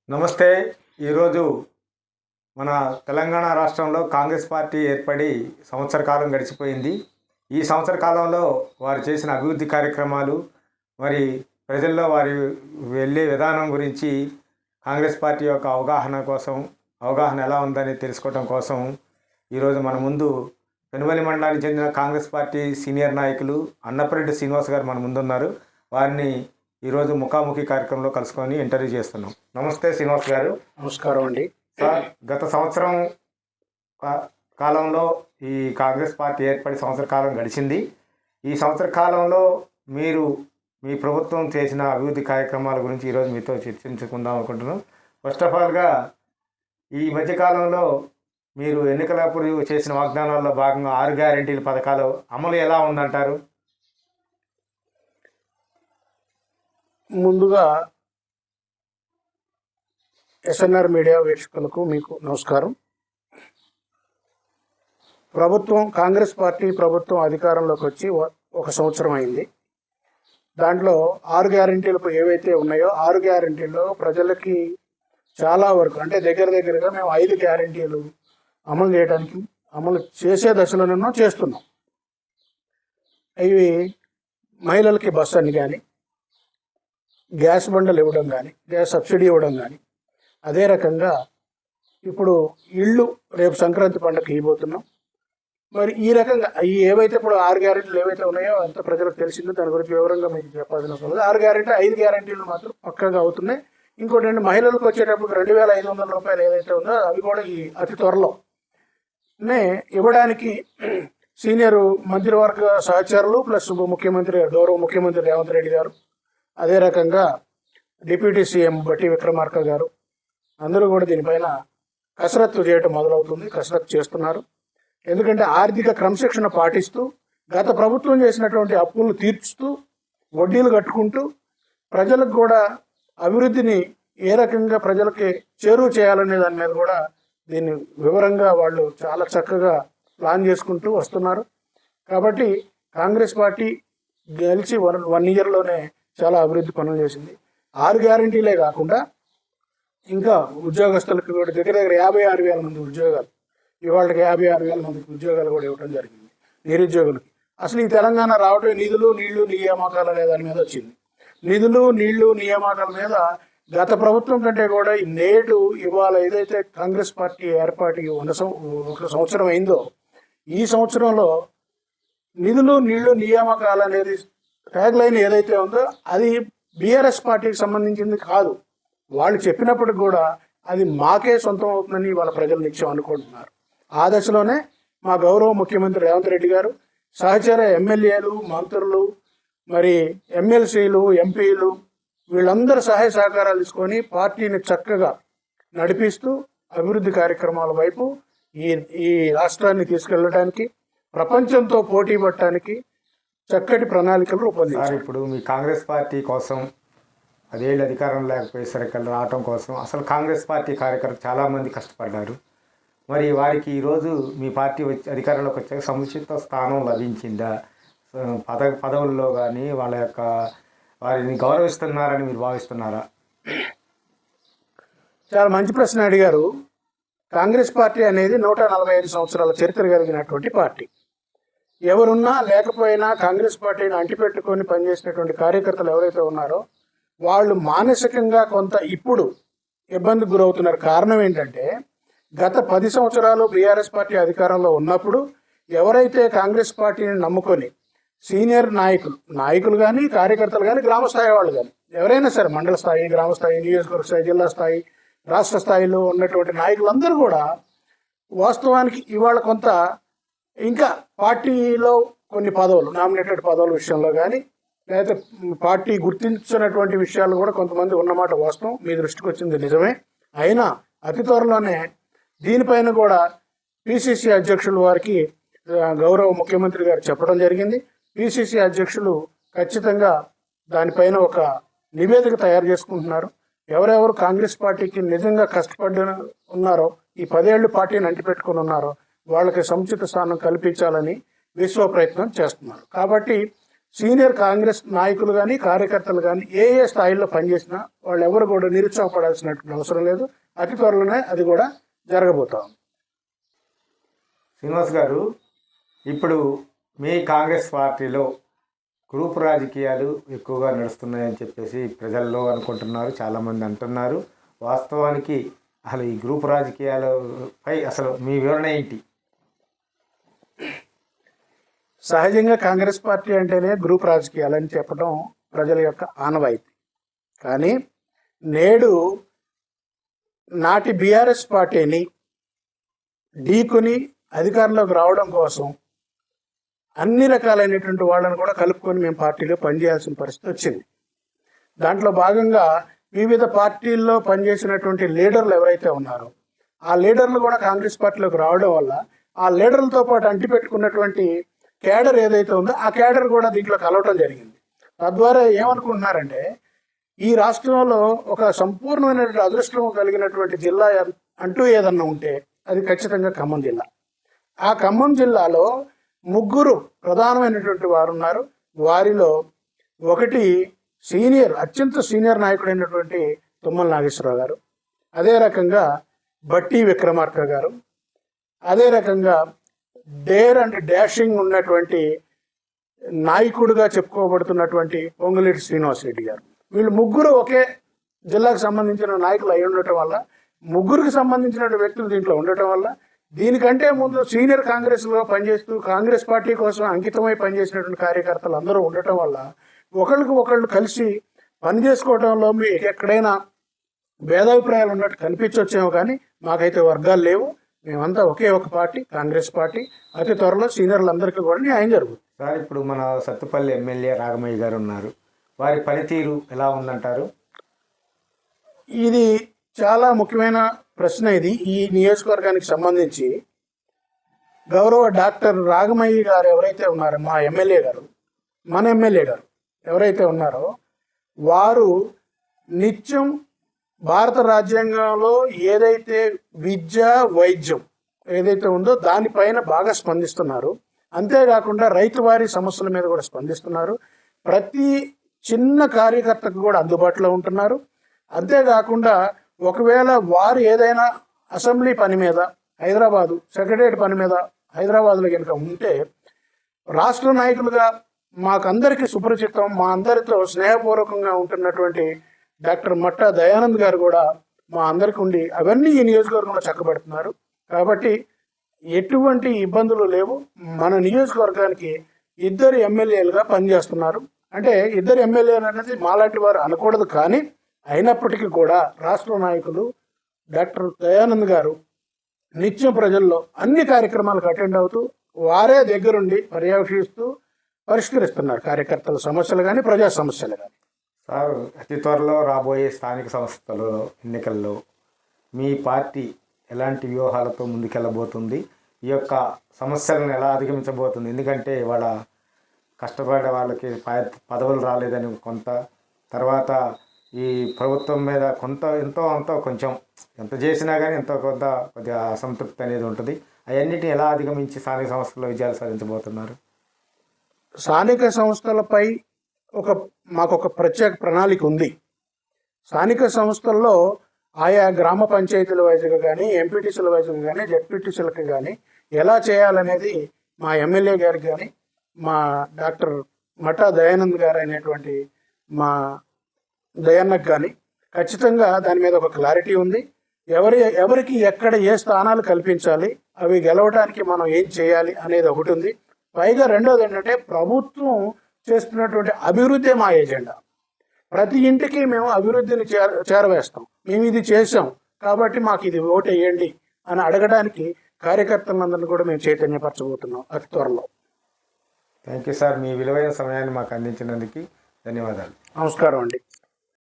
నమస్తే. ఈరోజు మన తెలంగాణ రాష్ట్రంలో కాంగ్రెస్ పార్టీ ఏర్పడి సంవత్సర కాలం గడిచిపోయింది. ఈ సంవత్సర కాలంలో వారు చేసిన అభివృద్ధి కార్యక్రమాలు, మరి ప్రజల్లో వారి వెళ్ళే విధానం గురించి కాంగ్రెస్ పార్టీ యొక్క అవగాహన ఎలా ఉందని తెలుసుకోవడం కోసం ఈరోజు మన ముందు పెనుమలి మండలానికి చెందిన కాంగ్రెస్ పార్టీ సీనియర్ నాయకులు అన్నపరెడ్డి శ్రీనివాస్ గారు మన ముందున్నారు. వారిని ఈరోజు ముఖాముఖి కార్యక్రమంలో కలుసుకొని ఇంటర్వ్యూ చేస్తున్నాం. నమస్తే శ్రీనివాస్ గారు. నమస్కారం అండి. సార్, గత సంవత్సరం కాలంలో ఈ కాంగ్రెస్ పార్టీ ఏర్పడి సంవత్సర కాలం గడిచింది. ఈ సంవత్సర కాలంలో మీరు మీ ప్రభుత్వం చేసిన అభివృద్ధి కార్యక్రమాల గురించి ఈరోజు మీతో చర్చించుకుందాం అనుకుంటున్నాం. ఫస్ట్ ఆఫ్ ఆల్గా ఈ మధ్యకాలంలో మీరు ఎన్నికలప్పుడు చేసిన వాగ్దానాల్లో భాగంగా 6 గ్యారెంటీల పథకాలు అమలు ఎలా ఉందంటారు? ముందుగా ఎస్ఎన్ఆర్ మీడియా వీక్షకులకు మీకు నమస్కారం. కాంగ్రెస్ పార్టీ ప్రభుత్వం అధికారంలోకి వచ్చి ఒక సంవత్సరం అయింది. దాంట్లో 6 గ్యారెంటీలు ఏవైతే ఉన్నాయో 6 గ్యారెంటీల్లో ప్రజలకి చాలా వరకు అంటే దగ్గరగా మేము 5 గ్యారెంటీలు అమలు చేసే దశలోనూ చేస్తున్నాం. ఇవి మహిళలకి బస్ అని కానీ, గ్యాస్ బండలు ఇవ్వడం కానీ, గ్యాస్ సబ్సిడీ ఇవ్వడం కానీ, అదే రకంగా ఇప్పుడు ఇళ్ళు రేపు సంక్రాంతి పండుగకి ఇవ్వబోతున్నాం. మరి ఈ రకంగా ఏవైతే ఇప్పుడు 6 గ్యారెంటీలు ఏవైతే ఉన్నాయో అంత ప్రజలకు తెలిసిందో దాని గురించి వివరంగా మీకు చెప్పాల్సిన అవసరం లేదు. 6 గ్యారెంటీ 5 గ్యారెంటీలు మాత్రం పక్కాగా అవుతున్నాయి. ఇంకోటి ఏంటంటే మహిళలకు వచ్చేటప్పుడు 2,500 రూపాయలు ఏదైతే ఉందో అవి కూడా ఈ అతి త్వరలోనే ఇవ్వడానికి సీనియర్ మంత్రివర్గ సహచరులు ప్లస్ గౌరవ ముఖ్యమంత్రి రేవంత్ రెడ్డి గారు, అదే రకంగా డిప్యూటీ సీఎం బట్టి విక్రమార్క గారు అందరూ కూడా దీనిపైన కసరత్తు చేయటం మొదలవుతుంది. కసరత్తు చేస్తున్నారు. ఎందుకంటే ఆర్థిక క్రమశిక్షణ పాటిస్తూ గత ప్రభుత్వం చేసినటువంటి అప్పులను తీర్చుతూ వడ్డీలు కట్టుకుంటూ ప్రజలకు కూడా అభివృద్ధిని ఏ రకంగా ప్రజలకి చేరువ చేయాలనే దాని మీద కూడా దీన్ని వివరంగా వాళ్ళు చాలా చక్కగా ప్లాన్ చేసుకుంటూ వస్తున్నారు. కాబట్టి కాంగ్రెస్ పార్టీ గెలిచి 1 ఇయర్లోనే చాలా అభివృద్ధి పనులు చేసింది. 6 గ్యారెంటీలే కాకుండా ఇంకా ఉద్యోగస్తులకు కూడా దగ్గర 56,000 మంది ఉద్యోగాలు, ఇవాళకి 56,000 మందికి ఉద్యోగాలు కూడా ఇవ్వడం జరిగింది. నిరుద్యోగులకి అసలు ఈ తెలంగాణ రావటం నిధులు నీళ్లు నియామకాలు అనే దాని మీద వచ్చింది. నిధులు నీళ్లు నియామకాల మీద గత ప్రభుత్వం కంటే కూడా నేడు ఇవాళ ఏదైతే కాంగ్రెస్ పార్టీ ఏర్పాటుకి 1 సంవత్సరం అయిందో ఈ సంవత్సరంలో నిధులు నీళ్లు నియామకాలు అనేది ట్యాగ్ లైన్ ఏదైతే ఉందో అది బీఆర్ఎస్ పార్టీకి సంబంధించింది కాదు. వాళ్ళు చెప్పినప్పటికి కూడా అది మాకే సొంతం అవుతుందని వాళ్ళ ప్రజలు నిత్యం అనుకుంటున్నారు. ఆ దశలోనే మా గౌరవ ముఖ్యమంత్రి రేవంత్ రెడ్డి గారు సహచర ఎమ్మెల్యేలు, మంత్రులు, మరి ఎమ్మెల్సీలు, ఎంపీలు వీళ్ళందరూ సహాయ సహకారాలు తీసుకొని పార్టీని చక్కగా నడిపిస్తూ అభివృద్ధి కార్యక్రమాల వైపు ఈ రాష్ట్రాన్ని తీసుకెళ్ళడానికి, ప్రపంచంతో పోటీ పడటానికి చక్కటి ప్రణాళికలు రూపొందించారు. ఇప్పుడు మీ కాంగ్రెస్ పార్టీ కోసం 10 ఏళ్ళు అధికారం లేకపోయేసరికి రావటం కోసం అసలు కాంగ్రెస్ పార్టీ కార్యకర్తలు చాలామంది కష్టపడ్డారు. మరి వారికి ఈరోజు మీ పార్టీ అధికారంలోకి వచ్చాక సముచిత స్థానం లభించిందా? పదవుల్లో కానీ వారిని గౌరవిస్తున్నారని మీరు భావిస్తున్నారా? చాలా మంచి ప్రశ్న అడిగారు. కాంగ్రెస్ పార్టీ అనేది 145 సంవత్సరాల చరిత్ర కలిగినటువంటి పార్టీ. ఎవరున్నా లేకపోయినా కాంగ్రెస్ పార్టీని అంటిపెట్టుకొని పనిచేసినటువంటి కార్యకర్తలు ఎవరైతే ఉన్నారో వాళ్ళు మానసికంగా కొంత ఇప్పుడు ఇబ్బందికి గురవుతున్నారు. కారణం ఏంటంటే గత 10 సంవత్సరాలు బీఆర్ఎస్ పార్టీ అధికారంలో ఉన్నప్పుడు ఎవరైతే కాంగ్రెస్ పార్టీని నమ్ముకొని సీనియర్ నాయకులు కానీ, కార్యకర్తలు కానీ, గ్రామ స్థాయి వాళ్ళు కానీ ఎవరైనా సరే మండల స్థాయి, గ్రామ స్థాయి, నియోజకవర్గ స్థాయి, జిల్లా స్థాయి, రాష్ట్ర స్థాయిలో ఉన్నటువంటి నాయకులందరూ కూడా వాస్తవానికి ఇవాళ కొంత ఇంకా పార్టీలో కొన్ని పదవులు, నామినేటెడ్ పదవుల విషయంలో కానీ లేకపోతే పార్టీ గుర్తించినటువంటి విషయాలు కూడా కొంతమంది ఉన్నమాట వాస్తవం. మీ దృష్టికి వచ్చింది నిజమే. అయినా అతి త్వరలోనే దీనిపైన కూడా పిసిసి అధ్యక్షుల వారికి గౌరవ ముఖ్యమంత్రి గారు చెప్పడం జరిగింది. పిసిసి అధ్యక్షులు ఖచ్చితంగా దానిపైన ఒక నివేదిక తయారు చేసుకుంటున్నారు. ఎవరెవరు కాంగ్రెస్ పార్టీకి నిజంగా కష్టపడి ఉన్నారో, ఈ 10 ఏళ్ళు పార్టీని అంటిపెట్టుకుని ఉన్నారో వాళ్ళకి సముచిత స్థానం కల్పించాలని విశ్వ ప్రయత్నం చేస్తున్నారు. కాబట్టి సీనియర్ కాంగ్రెస్ నాయకులు కానీ కార్యకర్తలు కానీ ఏ స్థాయిలో పనిచేసినా వాళ్ళు ఎవరు కూడా నిరుత్సాహపడాల్సినటువంటి అవసరం లేదు. అతి త్వరలోనే అది కూడా జరగబోతా ఉంది. శ్రీనివాస్ గారు, ఇప్పుడు మీ కాంగ్రెస్ పార్టీలో గ్రూప్ రాజకీయాలు ఎక్కువగా నడుస్తున్నాయని చెప్పేసి ప్రజల్లో అనుకుంటున్నారు, చాలామంది అంటున్నారు. వాస్తవానికి అసలు ఈ గ్రూప్ రాజకీయాలపై అసలు మీ వివరణ ఏంటి? సహజంగా కాంగ్రెస్ పార్టీ అంటేనే గ్రూప్ రాజకీయాలని చెప్పడం ప్రజల యొక్క ఆనవాయితీ. కానీ నేడు నాటి బీఆర్ఎస్ పార్టీని ఢీకొని అధికారంలోకి రావడం కోసం అన్ని రకాలైనటువంటి వాళ్ళని కూడా కలుపుకొని మేము పార్టీలో పనిచేయాల్సిన పరిస్థితి వచ్చింది. దాంట్లో భాగంగా వివిధ పార్టీల్లో పనిచేసినటువంటి లీడర్లు ఎవరైతే ఉన్నారో ఆ లీడర్లు కూడా కాంగ్రెస్ పార్టీలోకి రావడం వల్ల ఆ లీడర్లతో పాటు అంటిపెట్టుకున్నటువంటి కేడర్ ఏదైతే ఉందో ఆ కేడర్ కూడా దీంట్లో కలవటం జరిగింది. తద్వారా ఏమనుకుంటున్నారంటే ఈ రాష్ట్రంలో ఒక సంపూర్ణమైనటువంటి అదృష్టం కలిగినటువంటి జిల్లా అంటూ ఏదన్నా ఉంటే అది ఖచ్చితంగా ఖమ్మం జిల్లా. ఆ ఖమ్మం జిల్లాలో 3 ప్రధానమైనటువంటి వారు ఉన్నారు. వారిలో ఒకటి అత్యంత సీనియర్ నాయకుడైనటువంటి తుమ్మల నాగేశ్వరరావు గారు, అదే రకంగా బట్టి విక్రమార్క గారు, అదే రకంగా డేర్ అండ్ డాషింగ్ ఉన్నటువంటి నాయకుడిగా చెప్పుకోబడుతున్నటువంటి పొంగులేటి శ్రీనివాసరెడ్డి గారు. వీళ్ళు 3 ఒకే జిల్లాకు సంబంధించిన నాయకులు అయి ఉండటం వల్ల, 3కి సంబంధించిన వ్యక్తులు దీంట్లో ఉండటం వల్ల, దీనికంటే ముందు సీనియర్ కాంగ్రెస్లో పనిచేస్తూ కాంగ్రెస్ పార్టీ కోసం అంకితమై పనిచేసినటువంటి కార్యకర్తలు అందరూ ఉండటం వల్ల ఒకళ్ళకి ఒకళ్ళు కలిసి పనిచేసుకోవడంలో మీకు ఎక్కడైనా భేదాభిప్రాయాలు ఉన్నట్టు కనిపించవచ్చేమో, కానీ మాకైతే వర్గాలు లేవు. మేమంతా ఒకే ఒక పార్టీ, కాంగ్రెస్ పార్టీ. అతి త్వరలో సీనియర్లందరికీ కూడా న్యాయం జరుగుతుంది. సార్, ఇప్పుడు మన సత్తుపల్లి ఎమ్మెల్యే రాగమయ్య గారు ఉన్నారు. వారి పనితీరు ఎలా ఉందంటారు? ఇది చాలా ముఖ్యమైన ప్రశ్న. ఇది ఈ నియోజకవర్గానికి సంబంధించి గౌరవ డాక్టర్ రాగమయ్య గారు ఎవరైతే ఉన్నారో మన ఎమ్మెల్యే గారు ఎవరైతే ఉన్నారో వారు నిత్యం భారత రాజ్యాంగంలో ఏదైతే విద్య వైద్యం ఏదైతే ఉందో దానిపైన బాగా స్పందిస్తున్నారు. అంతేకాకుండా రైతువారి సమస్యల మీద కూడా స్పందిస్తున్నారు. ప్రతి చిన్న కార్యకర్తకు కూడా అందుబాటులో ఉంటున్నారు. అంతేకాకుండా ఒకవేళ వారు ఏదైనా అసెంబ్లీ పని మీద సెక్రటరియట్ పని మీద హైదరాబాద్లో కనుక ఉంటే రాష్ట్ర నాయకులుగా మాకందరికీ సుపరిచితం, మా అందరితో స్నేహపూర్వకంగా ఉంటున్నటువంటి డాక్టర్ మట్టా దయానంద్ గారు కూడా మా అందరికి ఉండి అవన్నీ ఈ నియోజకవర్గంలో చక్కబెడుతున్నారు. కాబట్టి ఎటువంటి ఇబ్బందులు లేవు. మన నియోజకవర్గానికి 2 ఎమ్మెల్యేలుగా పనిచేస్తున్నారు. అంటే 2 ఎమ్మెల్యేలు అనేది మాలాంటి వారు అనకూడదు, కానీ అయినప్పటికీ కూడా రాష్ట్ర నాయకులు డాక్టర్ దయానంద్ గారు నిత్యం ప్రజల్లో అన్ని కార్యక్రమాలకు అటెండ్ అవుతూ వారే దగ్గరుండి పర్యవేక్షిస్తూ పరిష్కరిస్తున్నారు కార్యకర్తల సమస్యలు కానీ ప్రజా సమస్యలు కానీ. సార్, అతి త్వరలో రాబోయే స్థానిక సంస్థల ఎన్నికల్లో మీ పార్టీ ఎలాంటి వ్యూహాలతో ముందుకెళ్ళబోతుంది? ఈ యొక్క సమస్యలను ఎలా అధిగమించబోతుంది? ఎందుకంటే ఇవాళ కష్టపడే వాళ్ళకి పదవులు రాలేదని కొంత, తర్వాత ఈ ప్రభుత్వం మీద కొంచెం ఎంత చేసినా కానీ కొద్దిగా అసంతృప్తి అనేది ఉంటుంది. అవన్నిటిని ఎలా అధిగమించి స్థానిక సంస్థల్లో విజయాలు సాధించబోతున్నారు? స్థానిక సంస్థలపై మాకు ఒక ప్రత్యేక ప్రణాళిక ఉంది. స్థానిక సంస్థల్లో ఆయా గ్రామ పంచాయతీల వైజ్గా కానీ, ఎంపీటీసీల వైజ్గా కానీ, జెడ్పీటీసీలకు కానీ ఎలా చేయాలనేది మా ఎమ్మెల్యే గారికి కానీ, మా డాక్టర్ మఠా దయానంద్ గారు అనేటువంటి మా దయాన్నకు కానీ ఖచ్చితంగా దాని మీద ఒక క్లారిటీ ఉంది. ఎవరికి ఎక్కడ ఏ స్థానాలు కల్పించాలి, అవి గెలవడానికి మనం ఏం చేయాలి అనేది ఒకటి ఉంది. పైగా రెండోది ఏంటంటే ప్రభుత్వం చేస్తున్నటువంటి అభివృద్ధి మా ఎజెండా. ప్రతి ఇంటికి మేము అభివృద్ధిని చేరవేస్తాం. మేము ఇది చేసాం కాబట్టి మాకు ఇది ఓటు వేయండి అని అడగడానికి కార్యకర్తలందరినీ కూడా మేము చైతన్యపరచబోతున్నాం అతి త్వరలో. థ్యాంక్ యూ సార్, మీ విలువైన సమయాన్ని మాకు అందించినందుకు ధన్యవాదాలు. నమస్కారం అండి.